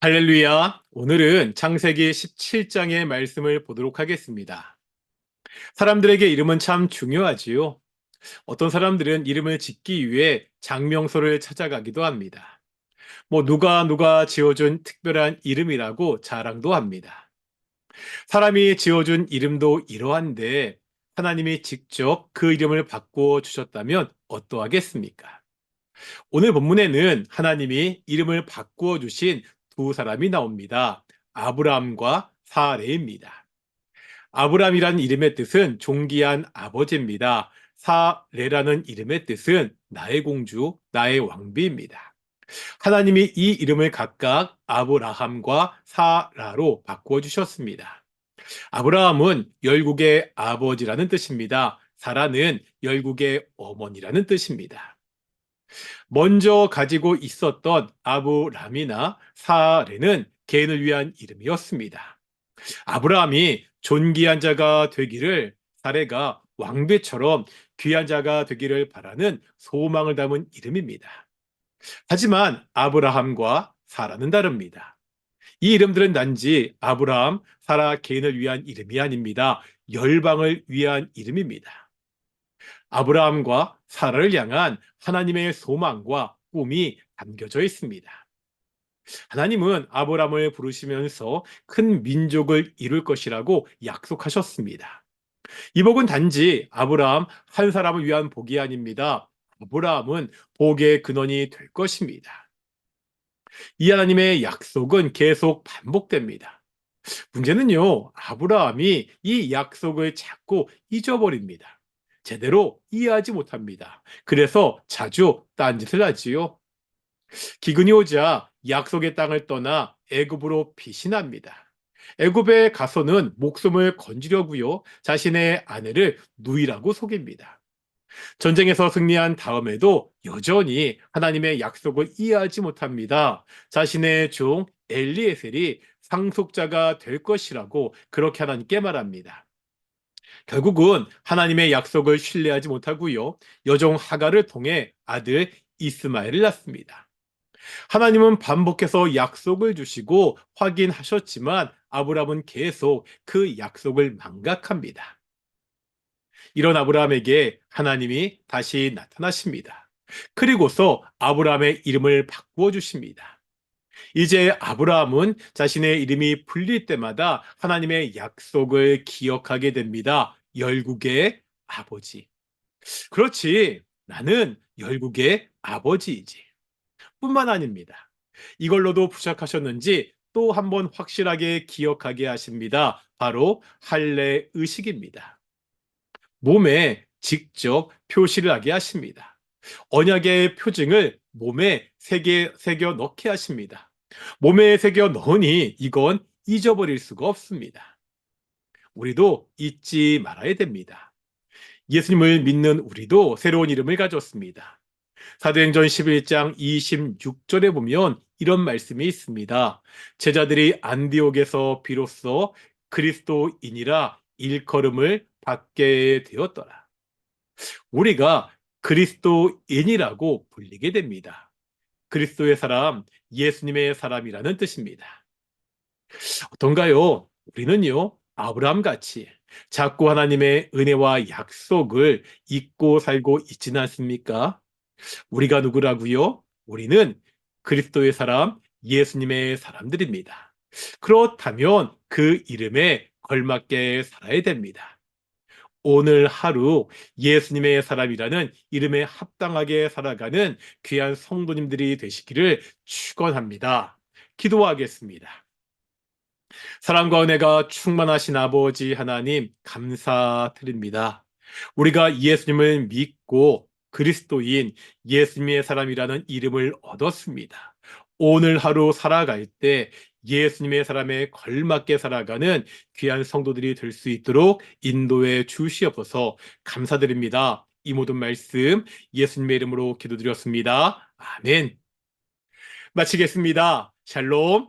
할렐루야. 오늘은 창세기 17장의 말씀을 보도록 하겠습니다. 사람들에게 이름은 참 중요하지요. 어떤 사람들은 이름을 짓기 위해 장명소를 찾아가기도 합니다. 누가 지어준 특별한 이름이라고 자랑도 합니다. 사람이 지어준 이름도 이러한데 하나님이 직접 그 이름을 바꾸어 주셨다면 어떠하겠습니까? 오늘 본문에는 하나님이 이름을 바꾸어 주신 두 사람이 나옵니다. 아브라함과 사레입니다. 아브라함이라는 이름의 뜻은 존귀한 아버지입니다. 사레라는 이름의 뜻은 나의 공주, 나의 왕비입니다. 하나님이 이 이름을 각각 아브라함과 사라로 바꾸어 주셨습니다. 아브라함은 열국의 아버지라는 뜻입니다. 사라는 열국의 어머니라는 뜻입니다. 먼저 가지고 있었던 아브람이나 사레는 개인을 위한 이름이었습니다. 아브라함이 존귀한 자가 되기를, 사레가 왕비처럼 귀한 자가 되기를 바라는 소망을 담은 이름입니다. 하지만 아브라함과 사라는 다릅니다. 이 이름들은 단지 아브라함, 사라 개인을 위한 이름이 아닙니다. 열방을 위한 이름입니다. 아브라함과 사라를 향한 하나님의 소망과 꿈이 담겨져 있습니다. 하나님은 아브라함을 부르시면서 큰 민족을 이룰 것이라고 약속하셨습니다. 이 복은 단지 아브라함 한 사람을 위한 복이 아닙니다. 아브라함은 복의 근원이 될 것입니다. 이 하나님의 약속은 계속 반복됩니다. 문제는요, 아브라함이 이 약속을 자꾸 잊어버립니다. 제대로 이해하지 못합니다. 그래서 자주 딴짓을 하지요. 기근이 오자 약속의 땅을 떠나 애굽으로 피신합니다. 애굽에 가서는 목숨을 건지려고요, 자신의 아내를 누이라고 속입니다. 전쟁에서 승리한 다음에도 여전히 하나님의 약속을 이해하지 못합니다. 자신의 종 엘리에셀이 상속자가 될 것이라고 그렇게 하나님께 말합니다. 결국은 하나님의 약속을 신뢰하지 못하고요, 여종 하가를 통해 아들 이스마엘을 낳습니다. 하나님은 반복해서 약속을 주시고 확인하셨지만 아브라함은 계속 그 약속을 망각합니다. 이런 아브라함에게 하나님이 다시 나타나십니다. 그리고서 아브라함의 이름을 바꾸어 주십니다. 이제 아브라함은 자신의 이름이 불릴 때마다 하나님의 약속을 기억하게 됩니다. 열국의 아버지. 그렇지, 나는 열국의 아버지이지. 뿐만 아닙니다. 이걸로도 부족하셨는지 또 한 번 확실하게 기억하게 하십니다. 바로 할례 의식입니다. 몸에 직접 표시를 하게 하십니다. 언약의 표징을 몸에 새겨 넣게 하십니다. 몸에 새겨 넣으니 이건 잊어버릴 수가 없습니다. 우리도 잊지 말아야 됩니다. 예수님을 믿는 우리도 새로운 이름을 가졌습니다. 사도행전 11장 26절에 보면 이런 말씀이 있습니다. 제자들이 안디옥에서 비로소 그리스도인이라 일컬음을 받게 되었더라. 우리가 그리스도인이라고 불리게 됩니다. 그리스도의 사람, 예수님의 사람이라는 뜻입니다. 어떤가요? 우리는요, 아브라함 같이 자꾸 하나님의 은혜와 약속을 잊고 살고 있지는 않습니까? 우리가 누구라고요? 우리는 그리스도의 사람, 예수님의 사람들입니다. 그렇다면 그 이름에 걸맞게 살아야 됩니다. 오늘 하루 예수님의 사람이라는 이름에 합당하게 살아가는 귀한 성도님들이 되시기를 축원합니다. 기도하겠습니다. 사랑과 은혜가 충만하신 아버지 하나님, 감사드립니다. 우리가 예수님을 믿고 그리스도인 예수님의 사람이라는 이름을 얻었습니다. 오늘 하루 살아갈 때 예수님의 사람에 걸맞게 살아가는 귀한 성도들이 될 수 있도록 인도해 주시옵소서. 감사드립니다. 이 모든 말씀 예수님의 이름으로 기도드렸습니다. 아멘. 마치겠습니다. 샬롬.